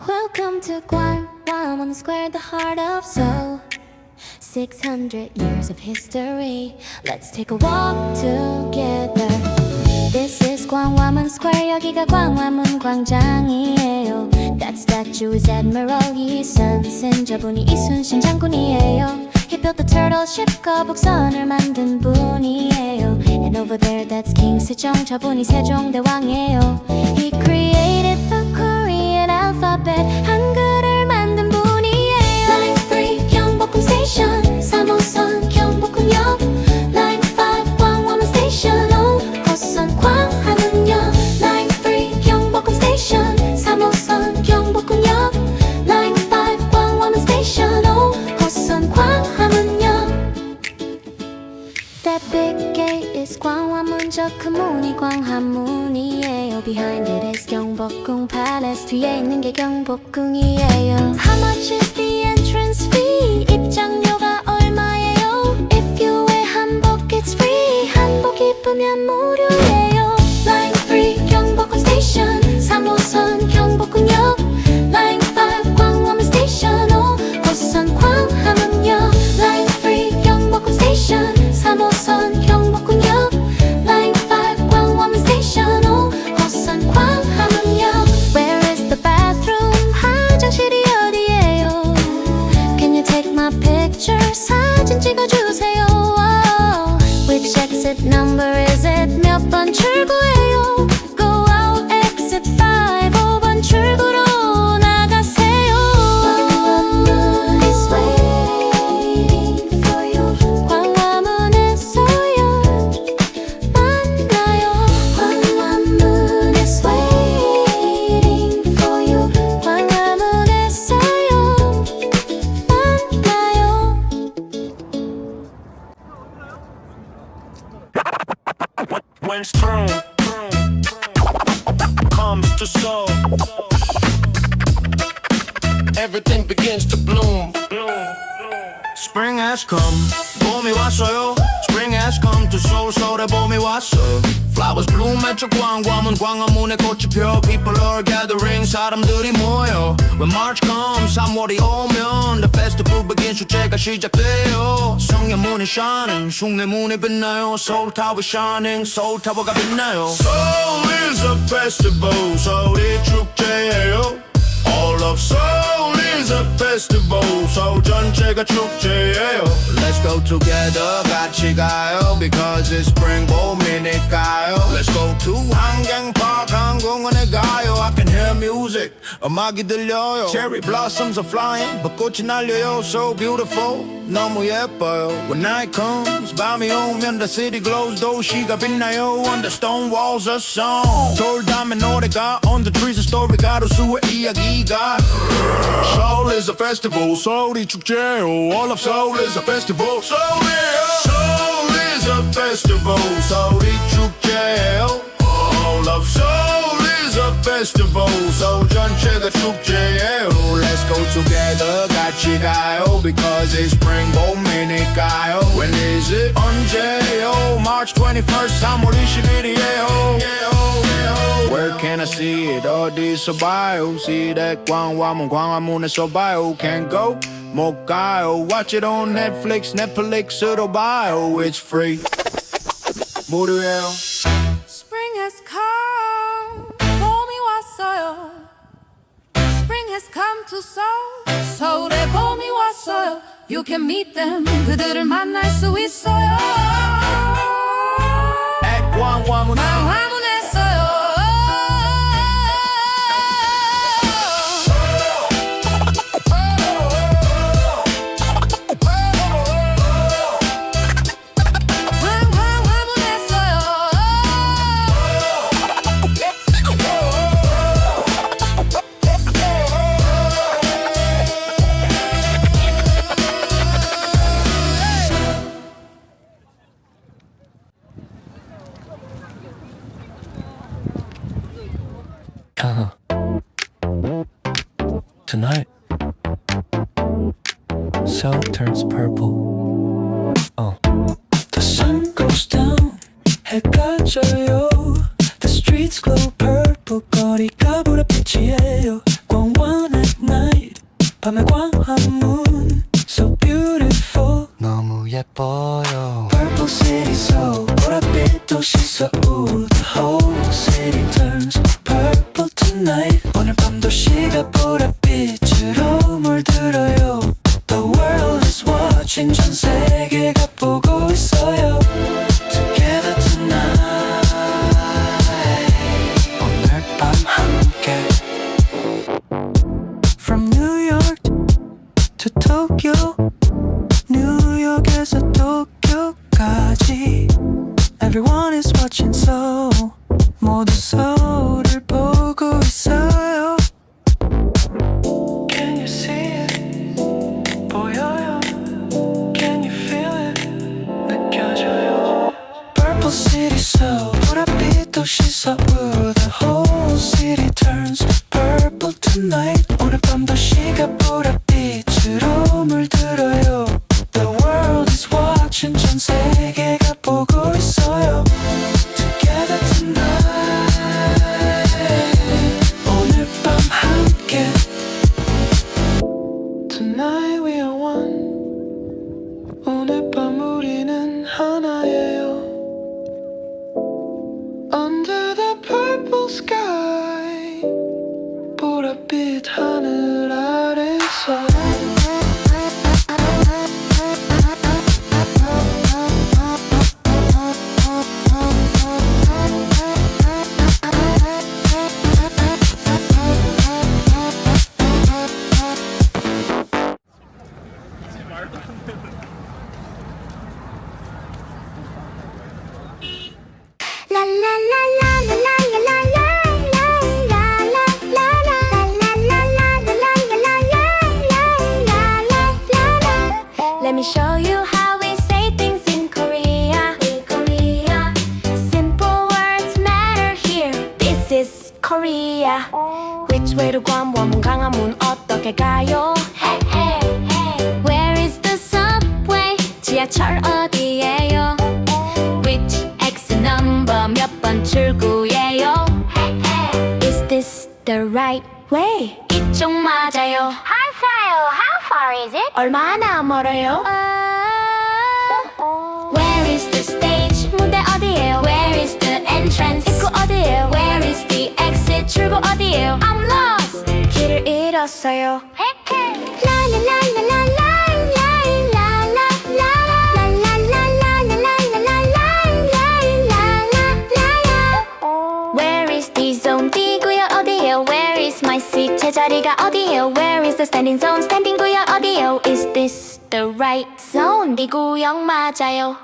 Welcome to Guam, on the square, the heart of Seoul. 600 years of history. Let's take a walk together. This is Gwangwamun Square. 여기가 광화문 광장이에요. That statue is Admiral 이순신. 저분이 이순신 장군이에요. He built the turtle ship. 거북선을 만든 분이에요. And over there that's King Sejong. 저분이 세종대왕이에요. He created the Korean alphabet. 한글을 만든 분이에요. Line 3 경복궁 스테이션 3호선 경복궁역. Line 5 광화문 스테이션 5 호선 광화문역. Line 3 경복궁 스테이션 3호선 경복궁역. Line 5 광화문 스테이션 5 호선 광화문역. That big gate is 광화문. 저 큰 문이 광화문이에요. Behind it is 경복궁 palace. 뒤에 있는 게 경복궁이에요. How much is the entrance fee? 입장료가 얼마예요? If you wear 한복 it's free. 한복 입으면 무료예요. Line 3 경복궁 스테이션 3호선 경복궁역. Line 5 광화문 스테이션 5 호선 광화문역. Line 3 경복궁 스테이션 3호선 경복궁역. Line 5 광화문 스테이션 5 호선 광화문역. Where is the bathroom? 화장실이 어디예요? Can you take my picture? 사진 찍어주세요. Which exit number is it? 몇 번 출구예요? Go out exit 5 5번 출구로 나가세요. 광화문 is waiting for you. 광화문에서요 만나요. 광화문 is waiting for you. 광화문에서요 만나요. When storm comes to soul, everything begins to bloom. Spring has come, 봄이 왔어요. Spring has come to Seoul, 서울에 봄이 왔어요. Flowers bloom at your 광화문, 광화문에 꽃이 펴. People are gathering, 사람들이 모여. When March comes, 3월이 오면 the festival begins, 축제가 시작돼요. 성녀문이 shining, 숭례문이 빛나요. Seoul Tower shining, Seoul Tower가 빛나요. Seoul is a festival, 서울이 축제예요. All of Seoul is a festival, 서울 전체가 축제예요. Let's go together, 같이 가요. Because it's spring 봄이니까요. Let's go to 한강park, 한공원에 가요. I can hear music, 음악이 들려요. Cherry blossoms are flying, 벚꽃이 날려요. So beautiful, 너무 예뻐요. When night comes, 밤이 오면 the city glows. 도시가 빛나요. On the stone walls a song. 돌담의 노래가 on the trees a story. 가로수의 이야기가. Seoul is a festival, 서울이 축제요. All of Seoul is a festival, 서울이에요. Seoul is a festival, 서울이 축제예요. All of Seoul is a festival, 서울 전체가 축제예요. Let's go together, 같이 가요. Because it's spring 봄이니까요. When is it? 언제요? March 21st, 3월 20일이에요. Where can I see it? 어디서 봐요? See that 광화문, 광화문에서 봐요. Can't go, 못 가요. Watch it on Netflix, 넷플릭스로 봐요. It's free, 무료예요. Spring has come, 봄이 왔어요. Spring has come to Seoul, 서울에 봄이 왔어요. You can meet them, 그들을 만날 수 있어요. At 광화문, 광화문에서요. Tonight, Seoul turns purple. The sun goes down, 해가 져요. The streets glow purple, 거리가 불빛이에요. 광활한 밤의 광화문 So beautiful 너무 예뻐요. Purple city so 보랏빛 도시 서울 The whole city turns purple tonight 오늘 밤 도시가 보랏빛으로 물들어요 The world is watching 전 세계가 보고 있어요 Together tonight 오늘 밤 함께 From New York to Tokyo 뉴욕에서 도쿄까지 Everyone is watching so 모두 서울을 보고 있어요 Can you see it? 보여요 Can you feel it? 느껴져요 Purple city so 보랏빛 도시 서울 The whole city turns purple tonight 오늘 밤 도시가 보랏빛으로 물들어요 The world is watching 전 세계가 보고 있어요 Together tonight 오늘 밤 함께 Tonight we are one 오늘 밤 우리는 하나예요 Under the purple sky 보랏빛 하늘 아래서 La la la la la la la la la la la la la la la. Let me show you how we say things in Korea. Simple words matter here. This is Korea. Which way to Gwangwon, 강화문 어떻게 가요? Hey hey hey. Where is the subway? 지하철 어디예요? Which exit number 몇 번 출구예요? Hey hey. Is this the right way? 이쪽 맞아요. How far is it? 얼마나 멀어요? Where is the stage? 무대 어디예요? Where is the entrance? 입구 어디예요? Where is the exit? 출구 어디예요? I'm lost. 길을 잃었어요. Where is the zone? D 구역 어디예요? Where is my seat? 제자리가 어디예요? Where is the standing zone? 스탠딩 구역 어디예요? Is this the right zone? D 구역 맞아요.